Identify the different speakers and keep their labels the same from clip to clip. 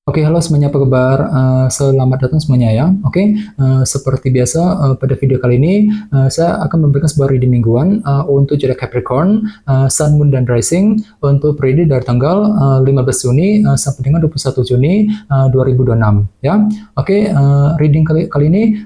Speaker 1: Oke, halo semuanya, apa kabar? Selamat datang semuanya ya. Oke, seperti biasa pada video kali ini saya akan memberikan sebuah reading mingguan untuk zodiak Capricorn, Sun, Moon, dan Rising untuk periode dari tanggal 15 Juni sampai dengan 21 Juni 2026 ya. Oke, reading kali ini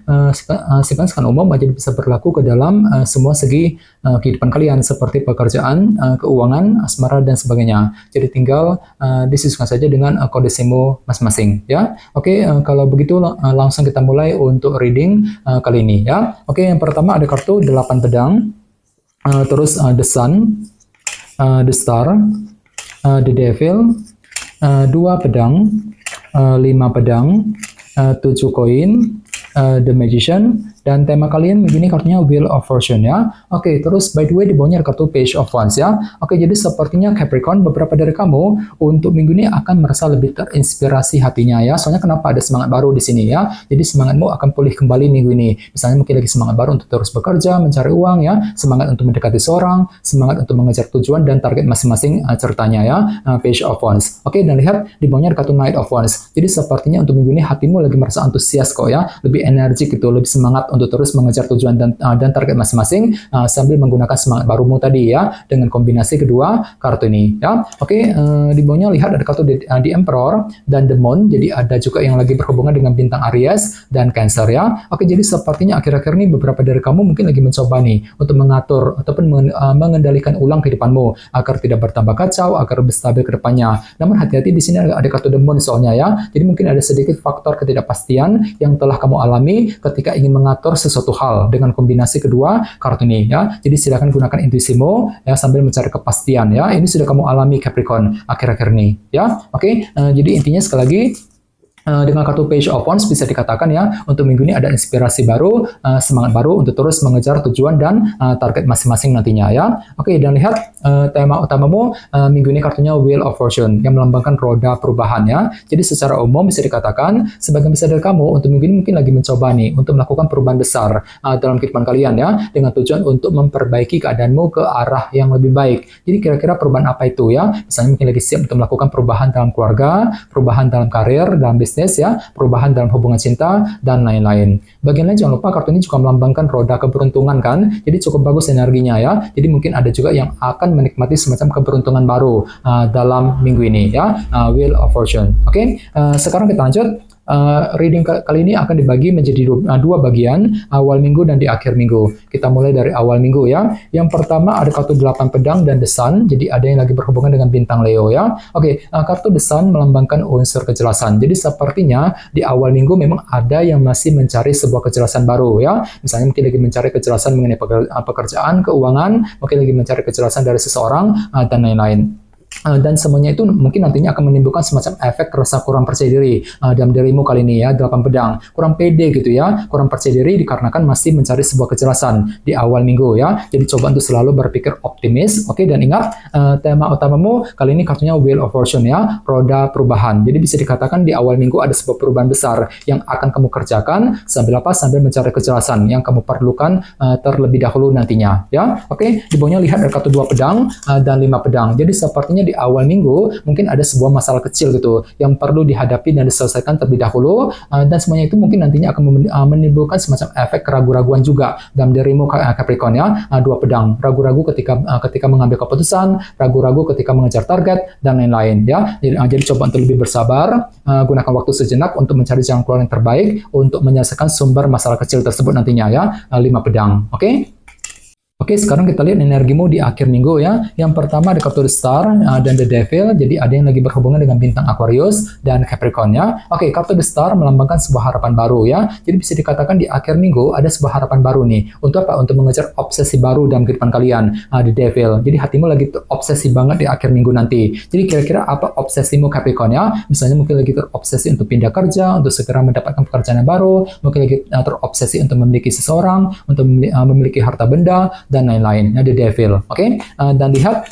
Speaker 1: sifatnya umum, jadi bisa berlaku ke dalam semua segi kehidupan kalian seperti pekerjaan, keuangan, asmara, dan sebagainya. Jadi tinggal disesuaikan saja dengan kondisimu masing-masing ya. Oke, kalau begitu langsung kita mulai untuk reading kali ini ya. Oke, yang pertama ada kartu 8 pedang, terus the sun, the star, the devil, 2 pedang, 5 pedang, 7 koin, the magician, dan tema kalian begini kartunya Wheel of Fortune ya. Oke, terus by the way di bawahnya ada kartu Page of Wands ya. Oke, jadi sepertinya Capricorn, beberapa dari kamu untuk minggu ini akan merasa lebih terinspirasi hatinya ya. Soalnya kenapa ada semangat baru di sini ya. Jadi semangatmu akan pulih kembali minggu ini. Misalnya mungkin lagi semangat baru untuk terus bekerja, mencari uang ya, semangat untuk mendekati seorang, semangat untuk mengejar tujuan dan target masing-masing ceritanya ya. Page of Wands. Oke, dan lihat di bawahnya ada kartu Knight of Wands. Jadi sepertinya untuk minggu ini hatimu lagi merasa antusias kok ya, lebih energik gitu, lebih semangat untuk terus mengejar tujuan dan target masing-masing sambil menggunakan semangat barumu tadi ya, dengan kombinasi kedua kartu ini ya. Oke, di bawahnya lihat ada kartu The Emperor dan The Moon, jadi ada juga yang lagi berhubungan dengan bintang Aries dan Cancer ya. Oke, jadi sepertinya akhir-akhir ini beberapa dari kamu mungkin lagi mencoba nih untuk mengatur ataupun mengendalikan ulang kehidupanmu agar tidak bertambah kacau, agar lebih stabil ke depannya. Namun hati-hati, di sini ada kartu The Moon soalnya ya. Jadi mungkin ada sedikit faktor ketidakpastian yang telah kamu alami ketika ingin mengatur sesuatu hal dengan kombinasi kedua kartu ini ya. Jadi silakan gunakan intuisimu ya sambil mencari kepastian ya. Ini sudah kamu alami Capricorn akhir-akhir ini ya. Oke, jadi intinya sekali lagi dengan kartu Page of Wands bisa dikatakan ya, untuk minggu ini ada inspirasi baru, semangat baru untuk terus mengejar tujuan dan target masing-masing nantinya ya. Oke, dan lihat tema utamamu minggu ini kartunya Wheel of Fortune yang melambangkan roda perubahan ya. Jadi secara umum bisa dikatakan sebagian besar dari kamu untuk minggu ini mungkin lagi mencoba nih untuk melakukan perubahan besar dalam kehidupan kalian ya, dengan tujuan untuk memperbaiki keadaanmu ke arah yang lebih baik. Jadi kira-kira perubahan apa itu ya? Misalnya mungkin lagi siap untuk melakukan perubahan dalam keluarga, perubahan dalam karir, dalam bisnis ya, perubahan dalam hubungan cinta, dan lain-lain. Bagian lain jangan lupa kartu ini juga melambangkan roda keberuntungan kan, jadi cukup bagus energinya ya. Jadi mungkin ada juga yang akan menikmati semacam keberuntungan baru dalam minggu ini ya, Wheel of Fortune. Oke, sekarang kita lanjut. Reading kali ini akan dibagi menjadi dua bagian, awal minggu dan di akhir minggu. Kita mulai dari awal minggu ya. Yang pertama ada kartu 8 pedang dan The Sun, jadi ada yang lagi berhubungan dengan bintang Leo ya. Oke, kartu The Sun melambangkan unsur kejelasan. Jadi sepertinya di awal minggu memang ada yang masih mencari sebuah kejelasan baru ya. Misalnya mungkin lagi mencari kejelasan mengenai pekerjaan, keuangan, mungkin lagi mencari kejelasan dari seseorang dan lain-lain. Dan semuanya itu mungkin nantinya akan menimbulkan semacam efek rasa kurang percaya diri dalam dirimu kali ini ya, 8 pedang, kurang pede gitu ya, kurang percaya diri dikarenakan masih mencari sebuah kejelasan di awal minggu ya. Jadi coba untuk selalu berpikir optimis, oke, dan ingat tema utamamu kali ini kartunya Wheel of Fortune ya, roda perubahan. Jadi bisa dikatakan di awal minggu ada sebuah perubahan besar yang akan kamu kerjakan sambil apa? Sambil mencari kejelasan yang kamu perlukan terlebih dahulu nantinya ya. Oke, di bawahnya lihat ada kartu 2 pedang dan 5 pedang. Jadi sepertinya di awal minggu mungkin ada sebuah masalah kecil gitu yang perlu dihadapi dan diselesaikan terlebih dahulu, dan semuanya itu mungkin nantinya akan menimbulkan semacam efek keraguan-raguan juga dalam dirimu Capricorn ya. 2 pedang, ragu-ragu ketika mengambil keputusan, ragu-ragu ketika mengejar target dan lain-lain ya. Jadi coba untuk lebih bersabar, gunakan waktu sejenak untuk mencari jalan keluar yang terbaik untuk menyelesaikan sumber masalah kecil tersebut nantinya ya. 5 pedang, oke? Oke, sekarang kita lihat energimu di akhir minggu ya. Yang pertama ada kartu The Star dan The Devil. Jadi ada yang lagi berhubungan dengan bintang Aquarius dan Capricorn ya. Oke, kartu The Star melambangkan sebuah harapan baru ya. Jadi bisa dikatakan di akhir minggu ada sebuah harapan baru nih. Untuk apa? Untuk mengejar obsesi baru dalam kehidupan kalian. The Devil. Jadi hatimu lagi terobsesi banget di akhir minggu nanti. Jadi kira-kira apa obsesimu Capricorn ya? Misalnya mungkin lagi terobsesi untuk pindah kerja, untuk segera mendapatkan pekerjaan yang baru, mungkin lagi terobsesi untuk memiliki seseorang, untuk memiliki harta benda dan lain-lain. The Devil. Oke, dan lihat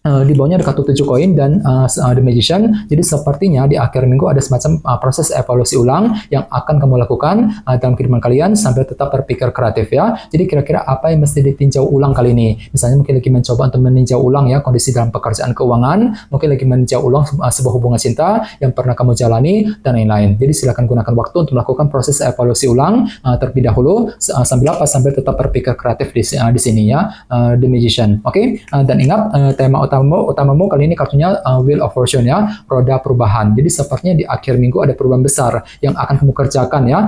Speaker 1: Di bawahnya ada kartu 7 koin dan The Magician. Jadi sepertinya di akhir minggu ada semacam proses evaluasi ulang yang akan kamu lakukan dalam kehidupan kalian sambil tetap berpikir kreatif ya. Jadi kira-kira apa yang mesti ditinjau ulang kali ini? Misalnya mungkin lagi mencoba untuk meninjau ulang ya kondisi dalam pekerjaan keuangan, mungkin lagi meninjau ulang sebuah hubungan cinta yang pernah kamu jalani dan lain-lain. Jadi silakan gunakan waktu untuk melakukan proses evaluasi ulang terlebih dahulu sambil apa? Sambil tetap berpikir kreatif di sini ya. The Magician. Oke? Dan ingat tema utamamu kali ini kartunya Wheel of Fortune ya, roda perubahan. Jadi sepertinya di akhir minggu ada perubahan besar yang akan kamu kerjakan ya.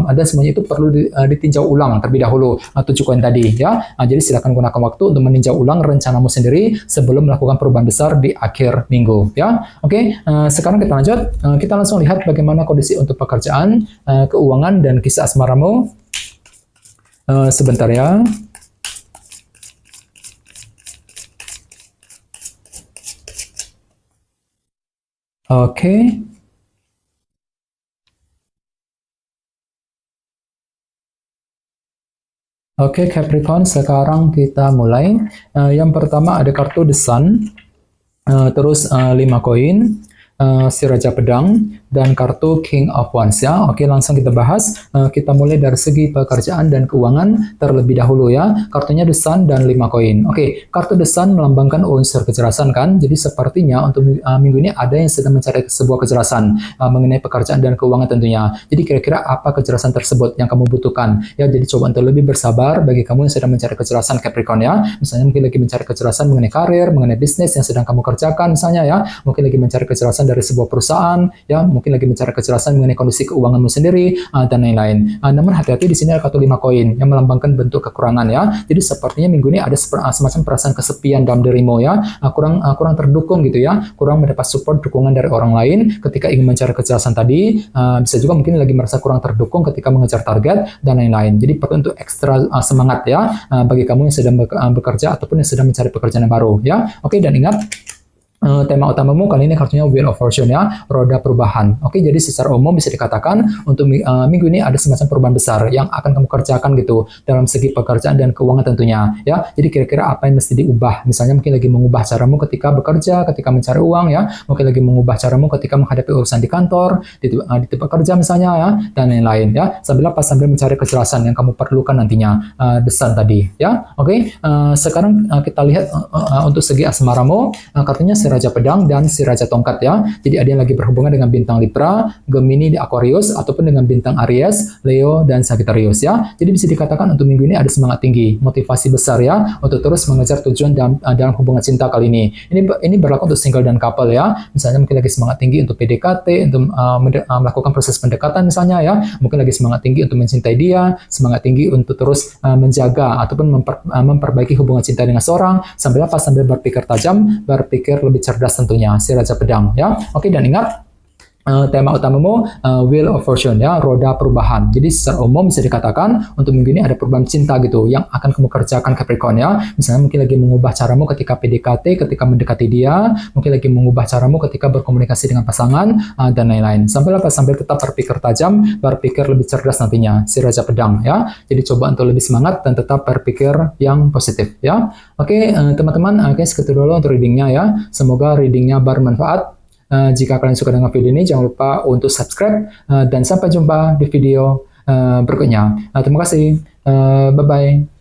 Speaker 1: Ada semuanya itu perlu ditinjau ulang terlebih dahulu 7 koin tadi ya. Jadi silakan gunakan waktu untuk meninjau ulang rencanamu sendiri sebelum melakukan perubahan besar di akhir minggu ya. Oke, sekarang kita lanjut. Kita langsung lihat bagaimana kondisi untuk pekerjaan, keuangan dan kisah asmaramu. Sebentar ya. Oke. Oke, Capricorn, sekarang kita mulai. Yang pertama ada kartu The Sun, terus 5 koin, si Raja Pedang, dan kartu King of Wands ya. Oke, langsung kita bahas. Kita mulai dari segi pekerjaan dan keuangan terlebih dahulu ya. Kartunya The Sun dan 5 koin. Oke, kartu The Sun melambangkan unsur kejelasan kan. Jadi sepertinya untuk minggu ini ada yang sedang mencari sebuah kejelasan mengenai pekerjaan dan keuangan tentunya. Jadi kira-kira apa kejelasan tersebut yang kamu butuhkan? Ya, jadi coba untuk lebih bersabar bagi kamu yang sedang mencari kejelasan Capricorn ya. Misalnya mungkin lagi mencari kejelasan mengenai karir, mengenai bisnis yang sedang kamu kerjakan misalnya ya. Mungkin lagi mencari kejelasan dari sebuah perusahaan ya, mungkin lagi mencari kejelasan mengenai kondisi keuanganmu sendiri dan lain-lain. Namun hati-hati, di sini ada kartu 5 koin yang melambangkan bentuk kekurangan ya. Jadi sepertinya minggu ini ada semacam perasaan kesepian dalam dirimu ya, kurang terdukung gitu ya, kurang mendapat support dukungan dari orang lain ketika ingin mencari kejelasan tadi. Bisa juga mungkin lagi merasa kurang terdukung ketika mengejar target dan lain-lain. Jadi perlu untuk ekstra semangat ya bagi kamu yang sedang bekerja ataupun yang sedang mencari pekerjaan yang baru ya. Oke, dan ingat tema utamamu kali ini kartunya Wheel of Fortune ya, roda perubahan. Oke, jadi secara umum bisa dikatakan untuk minggu ini ada semacam perubahan besar yang akan kamu kerjakan gitu dalam segi pekerjaan dan keuangan tentunya ya. Jadi kira-kira apa yang mesti diubah? Misalnya mungkin lagi mengubah caramu ketika bekerja, ketika mencari uang ya, mungkin lagi mengubah caramu ketika menghadapi urusan di kantor, di tempat kerja misalnya ya, dan lain-lain ya. Sambil mencari kejelasan yang kamu perlukan nantinya, The Sun tadi ya. Oke, sekarang kita lihat untuk segi asmaramu, kartunya Raja Pedang dan si Raja Tongkat ya. Jadi ada yang lagi berhubungan dengan bintang Libra, Gemini di Aquarius, ataupun dengan bintang Aries, Leo, dan Sagittarius ya. Jadi bisa dikatakan untuk minggu ini ada semangat tinggi, motivasi besar ya, untuk terus mengejar tujuan dalam hubungan cinta kali ini. Ini berlaku untuk single dan couple ya. Misalnya mungkin lagi semangat tinggi untuk PDKT, untuk melakukan proses pendekatan misalnya ya. Mungkin lagi semangat tinggi untuk mencintai dia, semangat tinggi untuk terus menjaga ataupun memperbaiki hubungan cinta dengan seorang, sambil berpikir tajam, berpikir lebih cerdas tentunya, si Raja Pedang ya. Oke, dan ingat tema utamamu Wheel of Fortune ya, roda perubahan. Jadi secara umum bisa dikatakan untuk minggu ini ada perubahan cinta gitu yang akan kamu kerjakan Capricorn ya. Misalnya mungkin lagi mengubah caramu ketika PDKT, ketika mendekati dia, mungkin lagi mengubah caramu ketika berkomunikasi dengan pasangan dan lain-lain. Sambil tetap berpikir tajam, berpikir lebih cerdas nantinya, si Raja Pedang ya. Jadi coba untuk lebih semangat dan tetap berpikir yang positif ya. Oke, teman-teman, segitu dulu untuk readingnya ya. Semoga readingnya bermanfaat. Jika kalian suka dengan video ini, jangan lupa untuk subscribe, dan sampai jumpa di video berikutnya. Terima kasih. Bye-bye.